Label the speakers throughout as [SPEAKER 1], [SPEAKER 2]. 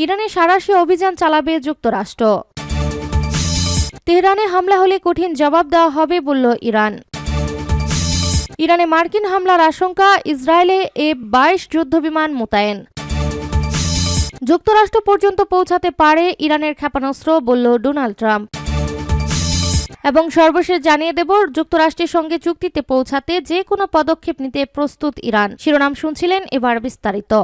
[SPEAKER 1] ইরানে সাঁড়াশি অভিযান চালাবে যুক্তরাষ্ট্র। তেহরানে হামলা হলে কঠিন জবাব দেওয়া হবে বলল ইরান। ইরানে মার্কিন হামলার আশঙ্কা, ইসরায়েলে F-22 যুদ্ধবিমান মোতায়েন। যুক্তরাষ্ট্র পর্যন্ত পৌঁছাতে পারে ইরানের ক্ষেপণাস্ত্র বলল ডোনাল্ড ট্রাম্প। এবং সর্বশেষ জানিয়ে দেব, যুক্তরাষ্ট্রের সঙ্গে চুক্তিতে পৌঁছাতে যে কোনো পদক্ষেপ নিতে প্রস্তুত ইরান। শিরোনাম শুনছিলেন, এবার বিস্তারিত।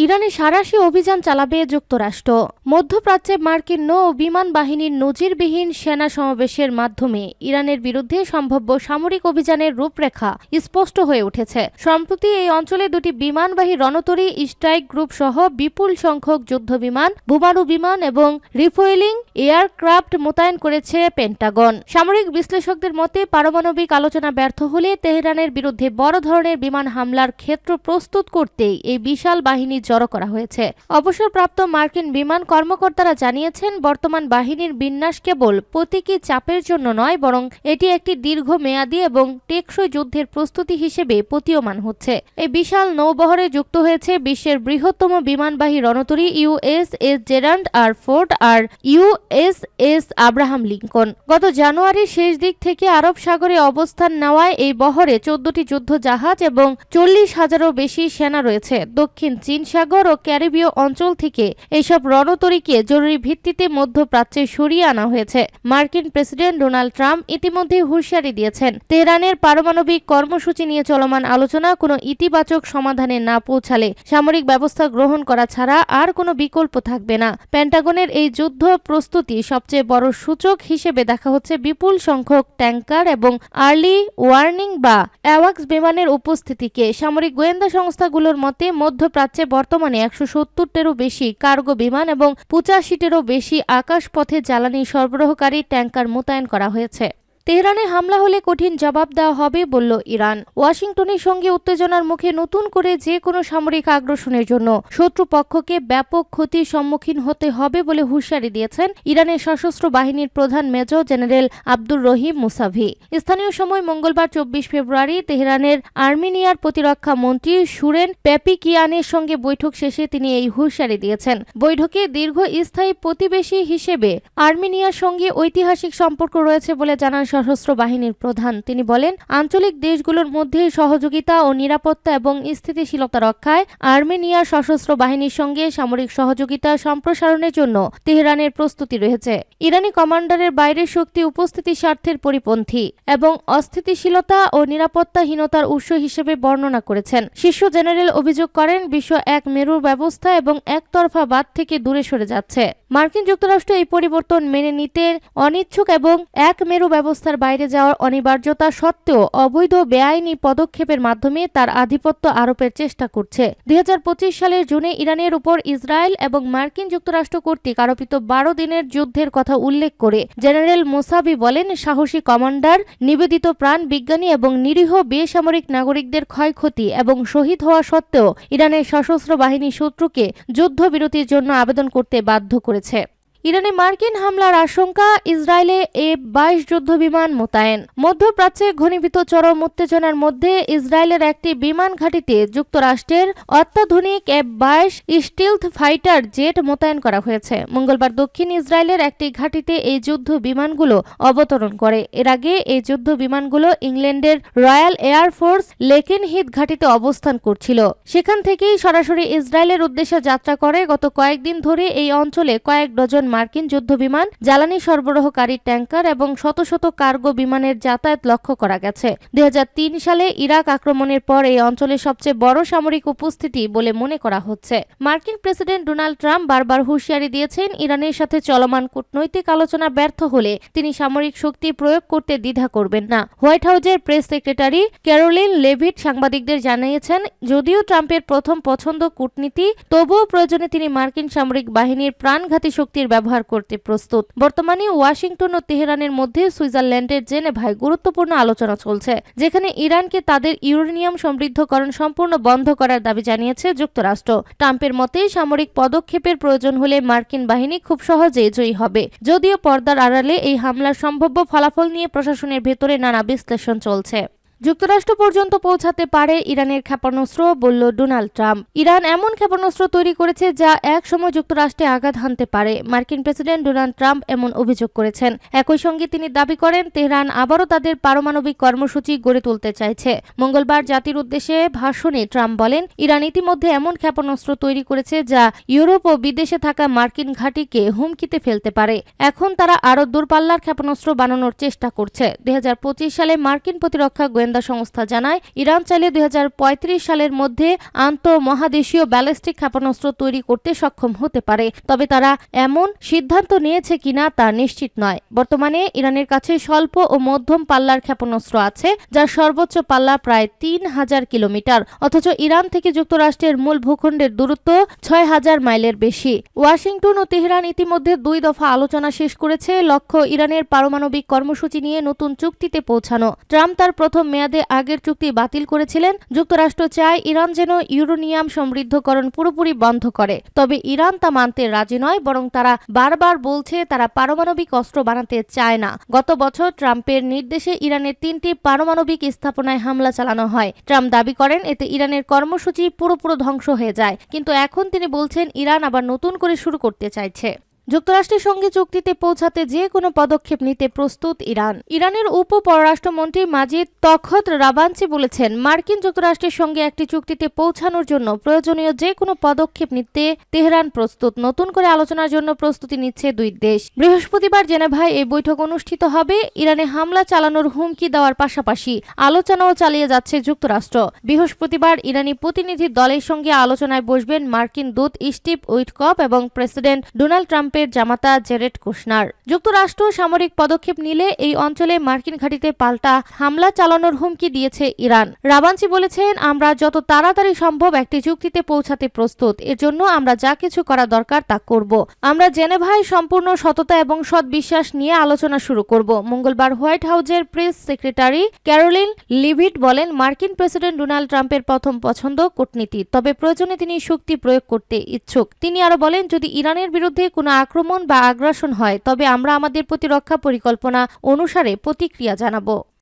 [SPEAKER 1] ইরানে সাঁড়াশি অভিযান চালাবে যুক্তরাষ্ট্র। মধ্যপ্রাচ্যে মার্কিন নৌ ও বিমান বাহিনীর নজিরবিহীন সেনা সমাবেশের মাধ্যমে ইরানের বিরুদ্ধে সম্ভাব্য সামরিক অভিযানের রূপরেখা স্পষ্ট হয়ে উঠেছে। সম্প্রতি এই অঞ্চলে দুটি বিমানবাহী রণতরী, স্ট্রাইক গ্রুপ সহ বিপুল সংখ্যক যুদ্ধবিমান, বোমারু বিমান এবং রিফুয়েলিং এয়ারক্রাফট মোতায়েন করেছে পেন্টাগন। সামরিক বিশ্লেষকদের মতে, পারমাণবিক আলোচনা ব্যর্থ হলে তেহরানের বিরুদ্ধে বড় ধরনের বিমান হামলার ক্ষেত্র প্রস্তুত করতেই এই বিশাল বাহিনী জড়ো করা হয়েছে। অবসরপ্রাপ্ত মার্কিন বিমান কর্মকর্তারা জানিয়েছেন, বর্তমান বাহিনীর বিন্যাস কেবল প্রতীকী চাপের জন্য নয়, বরং এটি একটি দীর্ঘমেয়াদী এবং টেকসই যুদ্ধের প্রস্তুতি হিসেবে প্রতীয়মান হচ্ছে। এই বিশাল নৌবহরে যুক্ত হয়েছে বিশ্বের বৃহত্তম বিমানবাহী রণতরী USS জেরাল্ড আর ফোর্ড আর USS আব্রাহাম লিঙ্কন। গত জানুয়ারির শেষ দিক থেকে আরব সাগরে অবস্থান নেওয়ায় এই বহরে 14টি যুদ্ধ জাহাজ এবং 40,000-এরও বেশি সেনা রয়েছে। দক্ষিণ চীন সাগর ও ক্যারিবীয় অঞ্চল থেকে এইসব রণতরীকে জরুরি ভিত্তিতে মধ্যপ্রাচ্যে সরিয়ে আনা হয়েছে। মার্কিন প্রেসিডেন্ট ডোনাল্ড ট্রাম্প ইতিমধ্যে হুঁশিয়ারি দিয়েছেন, তেহরানের পারমাণবিক কর্মসূচি নিয়ে চলমান আলোচনা কোনো ইতিবাচক সমাধানে না পৌঁছালে সামরিক ব্যবস্থা গ্রহণ করা ছাড়া আর কোনো বিকল্প থাকবে না। পেন্টাগনের এই যুদ্ধ প্রস্তুতি সবচেয়ে বড় সূচক হিসেবে দেখা হচ্ছে বিপুল সংখ্যক ট্যাঙ্কার এবং আর্লি ওয়ার্নিং বা অ্যাওয়াক্স বিমানের উপস্থিতিকে। সামরিক গোয়েন্দা সংস্থাগুলোর মতে, মধ্যপ্রাচ্যে বর্তমানে 170-টিরও বেশি কার্গো বিমান এবং 85-টিরও বেশি আকাশপথে জ্বালানি সরবরাহকারী ট্যাঙ্কার মোতায়েন করা হয়েছে। তেহরানে হামলা হলে কঠিন জবাব দেওয়া হবে বলল ইরান। ওয়াশিংটনের সঙ্গে উত্তেজনার মুখে নতুন করে যে কোনো সামরিক আগ্রাসনের জন্য শত্রুপক্ষকে ব্যাপক ক্ষতির সম্মুখীন হতে হবে বলে হুঁশিয়ারি দিয়েছেন ইরানের সশস্ত্র বাহিনীর প্রধান major general Abdur Rahim Musavi. স্থানীয় সময় মঙ্গলবার 24 ফেব্রুয়ারি তেহরানের আর্মেনিয়ার প্রতিরক্ষা মন্ত্রী সুরেন পেপিকিয়ানের সঙ্গে বৈঠক শেষে তিনি এই হুঁশিয়ারি দিয়েছেন। বৈঠকে দীর্ঘস্থায়ী প্রতিবেশী হিসেবে আর্মেনিয়ার সঙ্গে ঐতিহাসিক সম্পর্ক রয়েছে বলে জানান সশস্ত্র বাহিনীর প্রধান। তিনি বলেন, আঞ্চলিক দেশগুলোর মধ্যে সহযোগিতা ও নিরাপত্তা এবং স্থিতিশীলতা রক্ষায় আর্মেনিয়ার সশস্ত্র বাহিনীর সঙ্গে সামরিক সহযোগিতা সম্প্রসারণের জন্য তেহরানের প্রস্তুতি রয়েছে। ইরানি কমান্ডারের বাইরের শক্তি উপস্থিতি স্বার্থের পরিপন্থী এবং অস্থিতিশীলতা ও নিরাপত্তাহীনতার উৎস হিসেবে বর্ণনা করেছেন। শীর্ষ জেনারেল অভিযোগ করেন, বিশ্ব এক মেরুর ব্যবস্থা এবং একতরফাবাদ থেকে দূরে সরে যাচ্ছে। মার্কিন যুক্তরাষ্ট্র এই পরিবর্তন মেনে নিতে অনিচ্ছুক এবং এক মেরু ব্যবস্থার বাইরে যাওয়ার অনিবার্যতা সত্ত্বেও অবৈধ বেআইনি পদক্ষেপের মাধ্যমে তার আধিপত্য আরোপের চেষ্টা করছে। 2025 সালের জুনে ইরানের উপর ইসরায়েল এবং মার্কিন যুক্তরাষ্ট্র কর্তৃক আরোপিত 12 দিনের যুদ্ধের কথা উল্লেখ করে জেনারেল মুসাভি বলেন, সাহসী কমান্ডার, নিবেদিত প্রাণ, বিজ্ঞানী এবং নিরীহ বেসামরিক নাগরিকদের ক্ষয়ক্ষতি এবং শহীদ হওয়া সত্ত্বেও ইরানের সশস্ত্র বাহিনী শত্রুকে যুদ্ধবিরতির জন্য আবেদন করতে বাধ্য করেছে। ইরানে মার্কিন হামলার আশঙ্কা, ইসরায়েলে F-22 যুদ্ধবিমান মোতায়েন। মধ্যপ্রাচ্যে ঘনীভূত চরম উত্তেজনার মধ্যে ইসরায়েলের একটি বিমান ঘাঁটিতে যুক্তরাষ্ট্রের অত্যাধুনিক F-22 স্টিলথ ফাইটার জেট মোতায়েন করা হয়েছে। মঙ্গলবার দক্ষিণ ইসরায়েলের একটি ঘাঁটিতে এই যুদ্ধ বিমানগুলো অবতরণ করে। এর আগে এই যুদ্ধ বিমানগুলো ইংল্যান্ডের রয়্যাল এয়ারফোর্স লেকেনহিথ ঘাঁটিতে অবস্থান করছিল। সেখান থেকেই সরাসরি ইসরায়েলের উদ্দেশ্যে যাত্রা করে। গত কয়েকদিন ধরে এই অঞ্চলে কয়েক ডজন মার্কিন যুদ্ধবিমান, জ্বালানি সরবরাহকারী ট্যাঙ্কার এবং শত শত কার্গো বিমানের যাতায়াত লক্ষ্য করা গেছে। 2003 সালে ইরাক আক্রমণের পর এই অঞ্চলের সবচেয়ে বড় সামরিক উপস্থিতি বলে মনে করা হচ্ছে। মার্কিন প্রেসিডেন্ট ডোনাল্ড ট্রাম্প বারবার হুঁশিয়ারি দিয়েছেন, ইরানের সাথে চলমান কূটনৈতিক আলোচনা ব্যর্থ হলে তিনি সামরিক শক্তি প্রয়োগ করতে দ্বিধা করবেন না। হোয়াইট হাউসের প্রেস সেক্রেটারি ক্যারোলিন লেভিট সাংবাদিকদের জানিয়েছেন, যদিও ট্রাম্পের প্রথম পছন্দ কূটনীতি, তবুও প্রয়োজনে তিনি মার্কিন সামরিক বাহিনীর প্রাণঘাতী শক্তির ব্যবহার করতে প্রস্তুত। বর্তমানে ওয়াশিংটন ও তেহরানের মধ্যে সুইজারল্যান্ডের জেনেভায় গুরুত্বপূর্ণ আলোচনা চলছে, যেখানে ইরানকে তাদের ইউরেনিয়াম সমৃদ্ধকরণ সম্পূর্ণ বন্ধ করার দাবি জানিয়েছে যুক্তরাষ্ট্র। ট্রাম্পের মতে, সামরিক পদক্ষেপের প্রয়োজন হলে মার্কিন বাহিনী খুব সহজেই জয়ী হবে। যদিও পর্দার আড়ালে এই হামলার সম্ভাব্য ফলাফল নিয়ে প্রশাসনের ভেতরে নানা বিশ্লেষণ চলছে। যুক্তরাষ্ট্র পর্যন্ত পৌঁছাতে পারে ইরানের ক্ষেপণাস্ত্র, বলল ডোনাল্ড ট্রাম্প। ইরান এমন ক্ষেপণাস্ত্র তৈরি করেছে যা এক সময় যুক্তরাষ্ট্রে আঘাত হানতে পারে। মার্কিন প্রেসিডেন্ট ডোনাল্ড ট্রাম্প এমন অভিযোগ করেছেন। একই সঙ্গে তিনি দাবি করেন তেহরান আবারও তাদের পারমাণবিক কর্মসূচি গড়ে তুলতে চাইছে। মঙ্গলবার জাতির উদ্দেশ্যে ভাষণে ট্রাম্প বলেন, ইরান ইতিমধ্যে এমন ক্ষেপণাস্ত্র তৈরি করেছে যা ইউরোপ ও বিদেশে থাকা মার্কিন ঘাঁটিকে হুমকিতে ফেলতে পারে। এখন তারা আরও দূরপাল্লার ক্ষেপণাস্ত্র বানানোর চেষ্টা করছে। 2025 সালে মার্কিন প্রতিরক্ষা গোয়েন্দা সংস্থা জানায়, ইরান চাইলে 2035 সালের মধ্যে আন্তঃমহাদেশীয় ব্যালিস্টিক ক্ষেপণাস্ত্র তৈরি করতে সক্ষম হতে পারে। তবে তারা এমন সিদ্ধান্ত নিয়েছে কিনা তা নিশ্চিত নয়। বর্তমানে ইরানের কাছে স্বল্প ও মধ্যম পাল্লার ক্ষেপণাস্ত্র আছে, যার সর্বোচ্চ পাল্লা প্রায় 3000 কিলোমিটার। অথচ ইরান থেকে যুক্তরাষ্ট্রের মূল ভূখণ্ডের দূরত্ব 6000 মাইলের বেশি। ওয়াশিংটন ও তেহরান ইতিমধ্যে 2 দফা আলোচনা শেষ করেছে। লক্ষ্য ইরানের পারমাণবিক কর্মসূচি নিয়ে নতুন চুক্তিতে পৌঁছানো। ট্রাম্প তার প্রথম মেয়াদে আগের চুক্তি বাতিল করেছিলেন। যুক্তরাষ্ট্র চায় ইরান যেন ইউরেনিয়াম সমৃদ্ধকরণ পুরোপুরি বন্ধ করে। তবে ইরান তা মানতে রাজি নয়, বরং তারা বারবার বলছে তারা পারমাণবিক অস্ত্র বানাতে চায় না। গত বছর ট্রাম্পের নির্দেশে ইরানের 3টি পারমাণবিক স্থাপনায় হামলা চালানো হয়। ট্রাম্প দাবি করেন এতে ইরানের কর্মসূচি পুরোপুরি ধ্বংস হয়ে যায়। কিন্তু এখন তিনি বলছেন ইরান আবার নতুন করে শুরু করতে চাইছে। যুক্তরাষ্ট্রের সঙ্গে চুক্তিতে পৌঁছাতে যে কোনো পদক্ষেপ নিতে প্রস্তুত ইরান। ইরানের উপ পররাষ্ট্রমন্ত্রী মাজিদ তখত রাবাঞ্চি বলেছেন, মার্কিন যুক্তরাষ্ট্রের সঙ্গে একটি চুক্তিতে পৌঁছানোর জন্য প্রয়োজনীয় যে কোনো পদক্ষেপ নিতে তেহরান প্রস্তুত। নতুন করে আলোচনার জন্য প্রস্তুতি নিচ্ছে দুই দেশ। বৃহস্পতিবার জেনেভায় এই বৈঠক অনুষ্ঠিত হবে। ইরানে হামলা চালানোর হুমকি দেওয়ার পাশাপাশি আলোচনাও চালিয়ে যাচ্ছে যুক্তরাষ্ট্র। বৃহস্পতিবার ইরানি প্রতিনিধি দলের সঙ্গে আলোচনায় বসবেন মার্কিন দূত স্টিভ উইটকফ এবং প্রেসিডেন্ট ডোনাল্ড ট্রাম্প জামাতা জেরেড কুশনার। যুক্তরাষ্ট্র সামরিক পদক্ষেপ নিলে এই অঞ্চলে মার্কিন ঘাঁটিতে পাল্টা হামলা চালানোর হুমকি দিয়েছে ইরান। রাবাঞ্চি বলেছেন, আমরা যত তাড়াতাড়ি সম্ভব একটি চুক্তিতে পৌঁছাতে প্রস্তুত। এর জন্য আমরা যা কিছু করা দরকার তা করব। আমরা জেনেভায় সম্পূর্ণ সততা এবং সৎবিশ্বাস নিয়ে আলোচনা শুরু করব। মঙ্গলবার হোয়াইট হাউসের প্রেস সেক্রেটারি ক্যারোলিন লিভিট বলেন, মার্কিন প্রেসিডেন্ট ডোনাল্ড ট্রাম্পের প্রথম পছন্দ কূটনীতি, তবে প্রয়োজনে তিনি শক্তি প্রয়োগ করতে ইচ্ছুক। তিনি আরো বলেন, যদি ইরানের বিরুদ্ধে কোনো আক্রমণ বা আগ্রাসন হয় তবে আমরা আমাদের প্রতিরক্ষা পরিকল্পনা অনুসারে প্রতিক্রিয়া জানাবো।